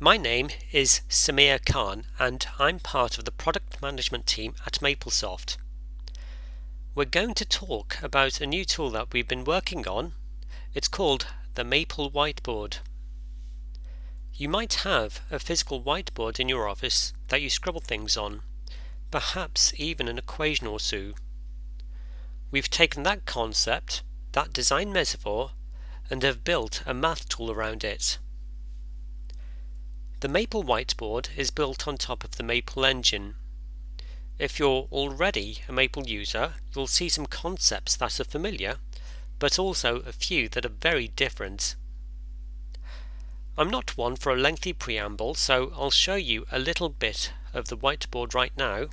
My name is Samir Khan and I'm part of the product management team at MapleSoft. We're going to talk about a new tool that we've been working on. It's called the Maple Whiteboard. You might have a physical whiteboard in your office that you scribble things on, perhaps even an equation or two. We've taken that concept, that design metaphor, and have built a math tool around it. The Maple Whiteboard is built on top of the Maple engine. If you're already a Maple user, you'll see some concepts that are familiar, but also a few that are very different. I'm not one for a lengthy preamble, so I'll show you a little bit of the whiteboard right now.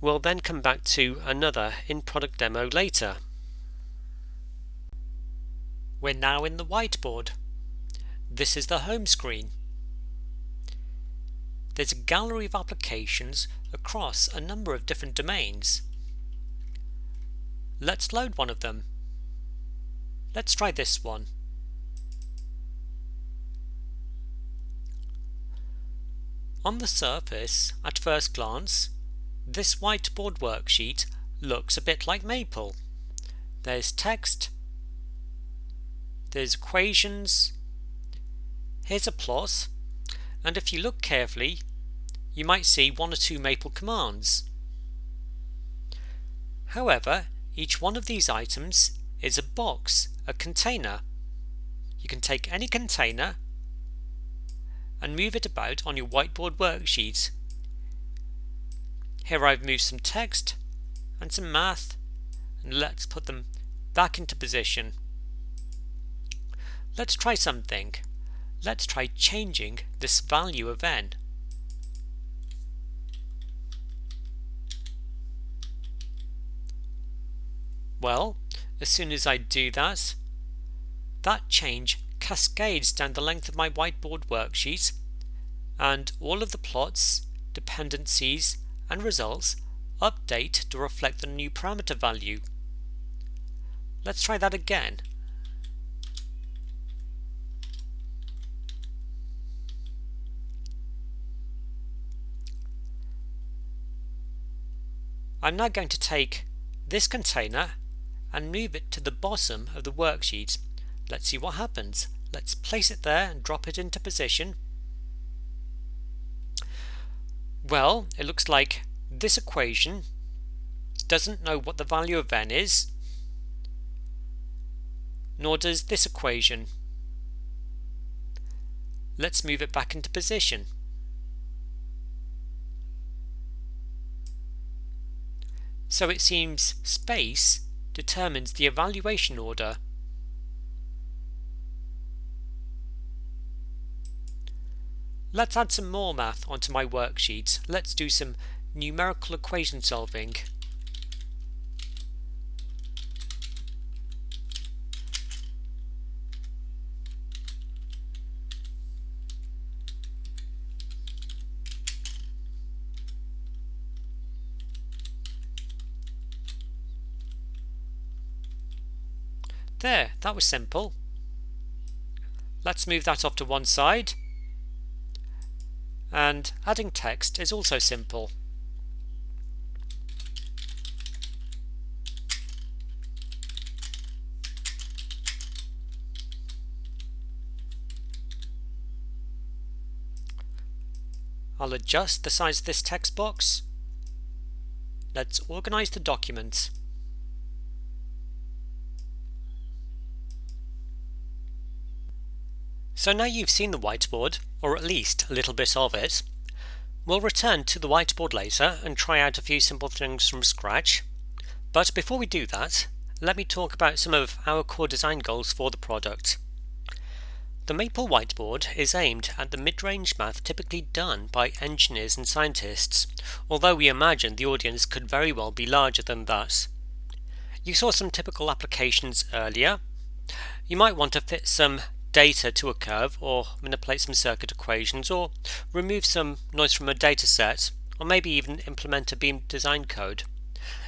We'll then come back to another in-product demo later. We're now in the whiteboard. This is the home screen. There's a gallery of applications across a number of different domains. Let's load one of them. Let's try this one. On the surface, at first glance, this whiteboard worksheet looks a bit like Maple. There's text, there's equations, here's a plot, and if you look carefully, you might see one or two Maple commands. However, each one of these items is a box, a container. You can take any container and move it about on your whiteboard worksheet. Here I've moved some text and some math, and let's put them back into position. Let's try something. Let's try changing this value of n. Well, as soon as I do that, that change cascades down the length of my whiteboard worksheet, and all of the plots, dependencies, and results update to reflect the new parameter value. Let's try that again. I'm now going to take this container and move it to the bottom of the worksheet. Let's see what happens. Let's place it there and drop it into position. Well, it looks like this equation doesn't know what the value of n is, nor does this equation. Let's move it back into position. So it seems space determines the evaluation order. Let's add some more math onto my worksheet. Let's do some numerical equation solving. There, that was simple. Let's move that off to one side. And adding text is also simple. I'll adjust the size of this text box. Let's organize the document. So now you've seen the whiteboard, or at least a little bit of it. We'll return to the whiteboard later and try out a few simple things from scratch. But before we do that, let me talk about some of our core design goals for the product. The Maple Whiteboard is aimed at the mid-range math typically done by engineers and scientists, although we imagine the audience could very well be larger than that. You saw some typical applications earlier. You might want to fit some data to a curve, or manipulate some circuit equations, or remove some noise from a data set, or maybe even implement a beam design code.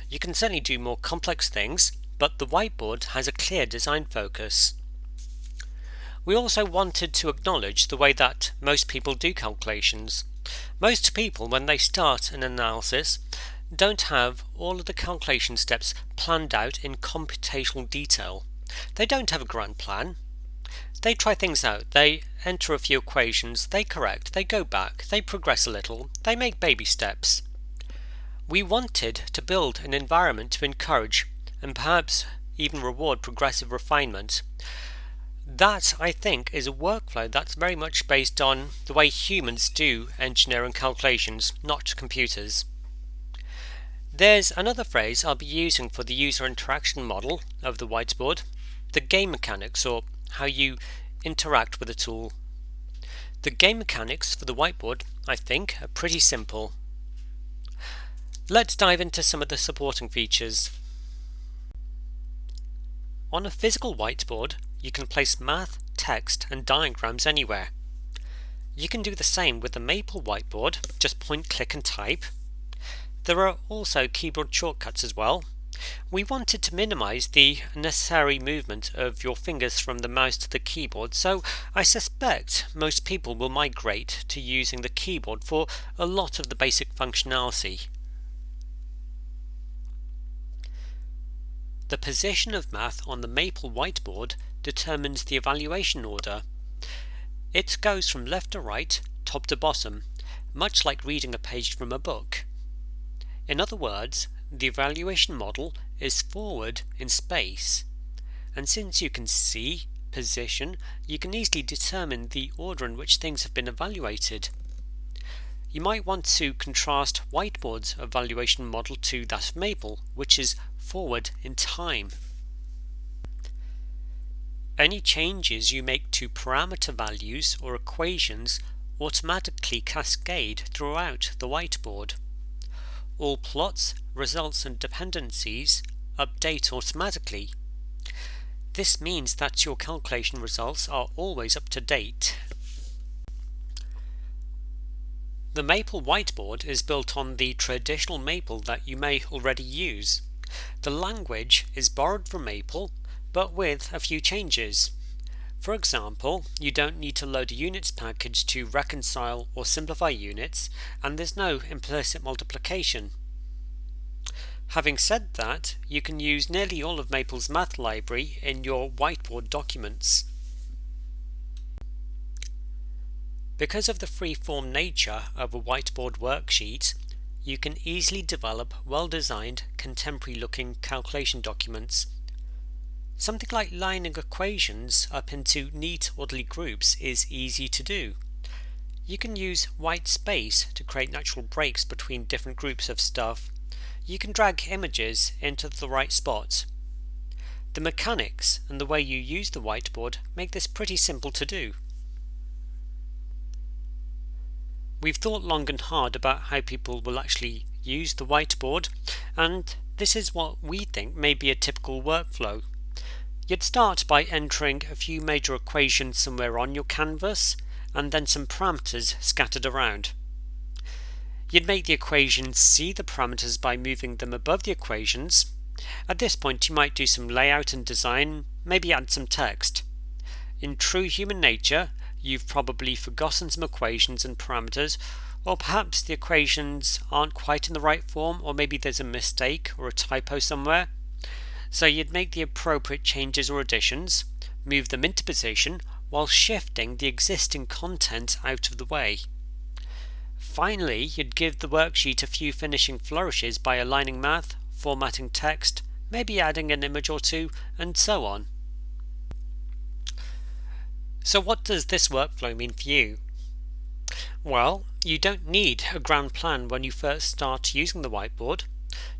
You can certainly do more complex things, but the whiteboard has a clear design focus. We also wanted to acknowledge the way that most people do calculations. Most people, when they start an analysis, don't have all of the calculation steps planned out in computational detail. They don't have a grand plan. They try things out, they enter a few equations, they correct, they go back, they progress a little, they make baby steps. We wanted to build an environment to encourage and perhaps even reward progressive refinement. That, I think, is a workflow that's very much based on the way humans do engineering calculations, not computers. There's another phrase I'll be using for the user interaction model of the whiteboard, the game mechanics, or how you interact with a tool. The game mechanics for the whiteboard, I think, are pretty simple. Let's dive into some of the supporting features. On a physical whiteboard, you can place math, text, and diagrams anywhere. You can do the same with the Maple whiteboard, just point, click, and type. There are also keyboard shortcuts as well. We wanted to minimize the necessary movement of your fingers from the mouse to the keyboard, so I suspect most people will migrate to using the keyboard for a lot of the basic functionality. The position of math on the Maple whiteboard determines the evaluation order. It goes from left to right, top to bottom, much like reading a page from a book. In other words, the evaluation model is forward in space, and since you can see position, you can easily determine the order in which things have been evaluated. You might want to contrast Whiteboard's evaluation model to that of Maple, which is forward in time. Any changes you make to parameter values or equations automatically cascade throughout the whiteboard. All plots, results, and dependencies update automatically. This means that your calculation results are always up to date. The Maple whiteboard is built on the traditional Maple that you may already use. The language is borrowed from Maple, but with a few changes. For example, you don't need to load a units package to reconcile or simplify units, and there's no implicit multiplication. Having said that, you can use nearly all of Maple's math library in your whiteboard documents. Because of the free-form nature of a whiteboard worksheet, you can easily develop well-designed, contemporary-looking calculation documents. Something like lining equations up into neat, orderly groups is easy to do. You can use white space to create natural breaks between different groups of stuff. You can drag images into the right spot. The mechanics and the way you use the whiteboard make this pretty simple to do. We've thought long and hard about how people will actually use the whiteboard, and this is what we think may be a typical workflow. You'd start by entering a few major equations somewhere on your canvas, and then some parameters scattered around. You'd make the equations see the parameters by moving them above the equations. At this point you might do some layout and design, maybe add some text. In true human nature, you've probably forgotten some equations and parameters, or perhaps the equations aren't quite in the right form, or maybe there's a mistake or a typo somewhere. So you'd make the appropriate changes or additions, move them into position while shifting the existing content out of the way. Finally, you'd give the worksheet a few finishing flourishes by aligning math, formatting text, maybe adding an image or two, and so on. So what does this workflow mean for you? Well, you don't need a grand plan when you first start using the whiteboard.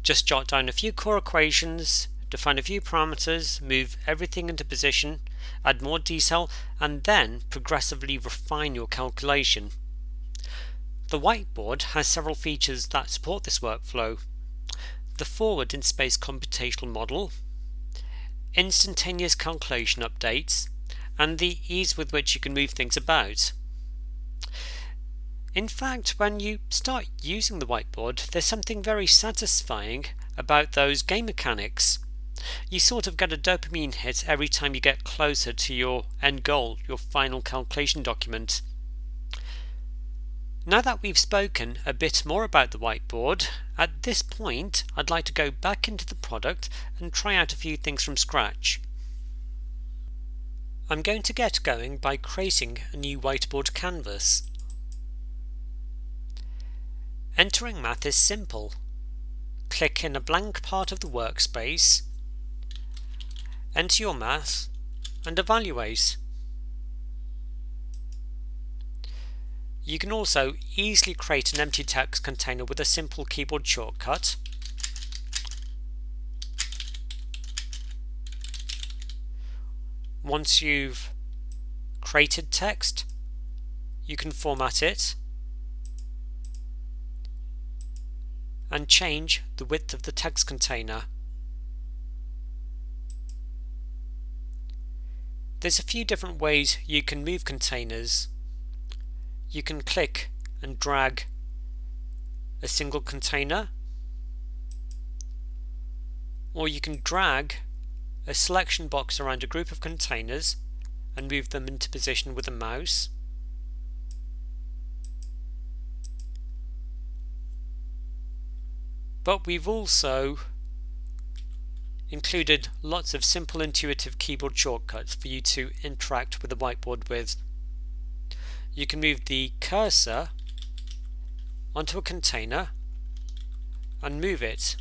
Just jot down a few core equations, define a few parameters, move everything into position, add more detail, and then progressively refine your calculation. The whiteboard has several features that support this workflow. The forward in space computational model, instantaneous calculation updates, and the ease with which you can move things about. In fact, when you start using the whiteboard, there's something very satisfying about those game mechanics. You sort of get a dopamine hit every time you get closer to your end goal, your final calculation document. Now that we've spoken a bit more about the whiteboard, at this point I'd like to go back into the product and try out a few things from scratch. I'm going to get going by creating a new whiteboard canvas. Entering math is simple. Click in a blank part of the workspace, enter your math and evaluate. You can also easily create an empty text container with a simple keyboard shortcut. Once you've created text, you can format it and change the width of the text container. There's a few different ways you can move containers. You can click and drag a single container, or you can drag a selection box around a group of containers and move them into position with a mouse. But we've also included lots of simple intuitive keyboard shortcuts for you to interact with the whiteboard with. You can move the cursor onto a container and move it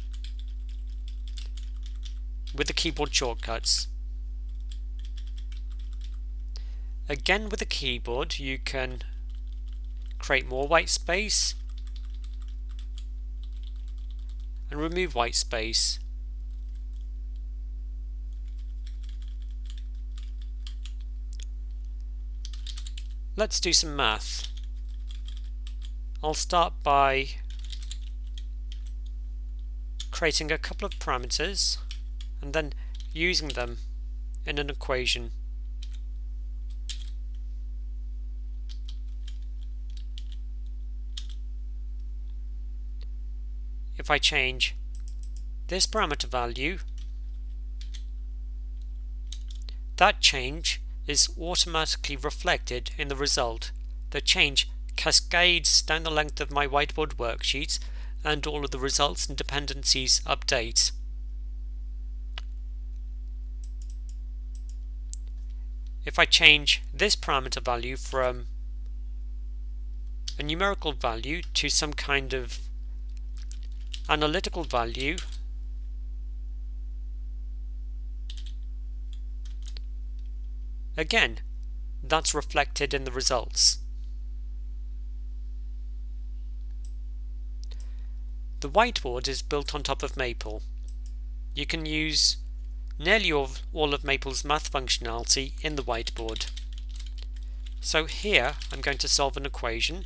with the keyboard shortcuts. Again, with the keyboard you can create more white space and remove white space. Let's do some math. I'll start by creating a couple of parameters and then using them in an equation. If I change this parameter value, that change is automatically reflected in the result. The change cascades down the length of my whiteboard worksheet and all of the results and dependencies update. If I change this parameter value from a numerical value to some kind of analytical value, again, that's reflected in the results. The whiteboard is built on top of Maple. You can use nearly all of Maple's math functionality in the whiteboard. So here I'm going to solve an equation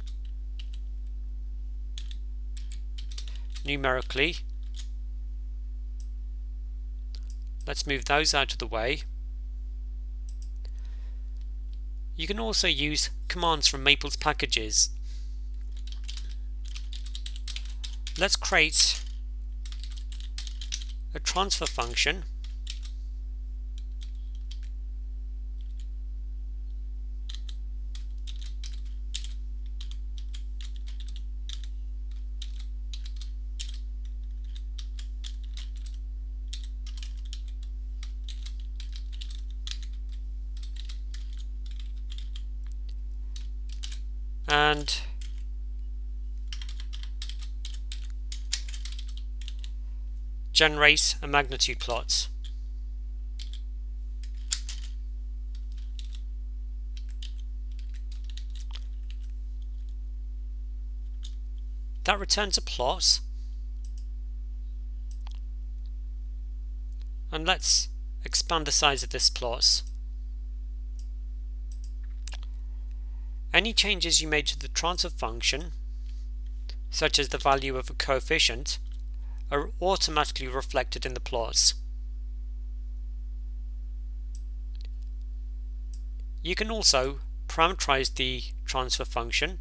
numerically. Let's move those out of the way. You can also use commands from Maple's packages. Let's create a transfer function and generate a magnitude plot. That returns a plot, and let's expand the size of this plot. Any changes you made to the transfer function, such as the value of a coefficient, are automatically reflected in the plots. You can also parameterize the transfer function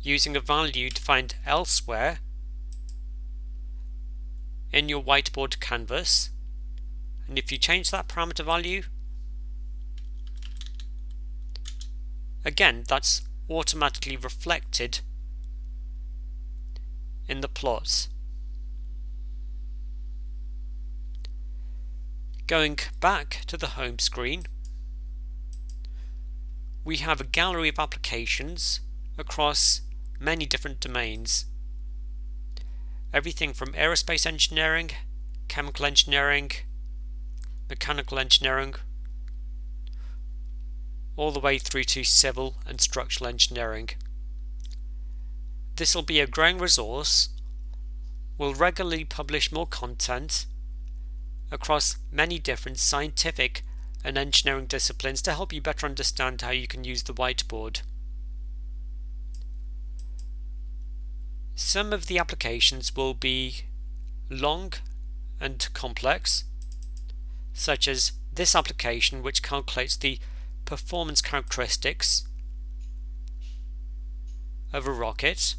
using a value defined elsewhere in your whiteboard canvas, and if you change that parameter value, again that's automatically reflected in the plots. Going back to the home screen, we have a gallery of applications across many different domains. Everything from aerospace engineering, chemical engineering, mechanical engineering, all the way through to civil and structural engineering. This will be a growing resource. We'll regularly publish more content across many different scientific and engineering disciplines to help you better understand how you can use the whiteboard. Some of the applications will be long and complex, such as this application which calculates the performance characteristics of a rocket.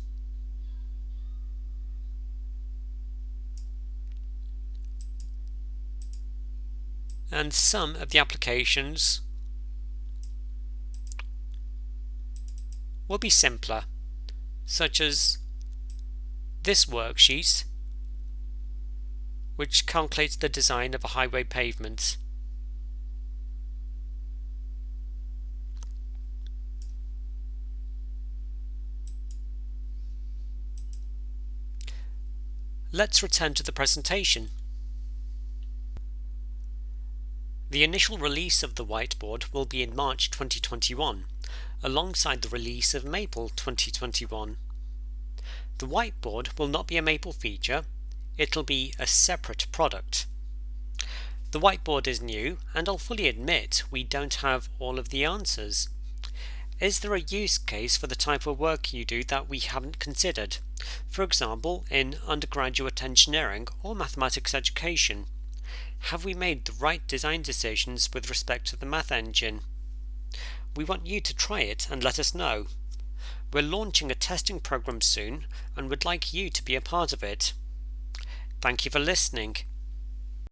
And some of the applications will be simpler, such as this worksheet, which calculates the design of a highway pavement. Let's return to the presentation. The initial release of the whiteboard will be in March 2021, alongside the release of Maple 2021. The whiteboard will not be a Maple feature, it'll be a separate product. The whiteboard is new, and I'll fully admit we don't have all of the answers. Is there a use case for the type of work you do that we haven't considered? For example, in undergraduate engineering or mathematics education? Have we made the right design decisions with respect to the math engine? We want you to try it and let us know. We're launching a testing program soon and would like you to be a part of it. Thank you for listening.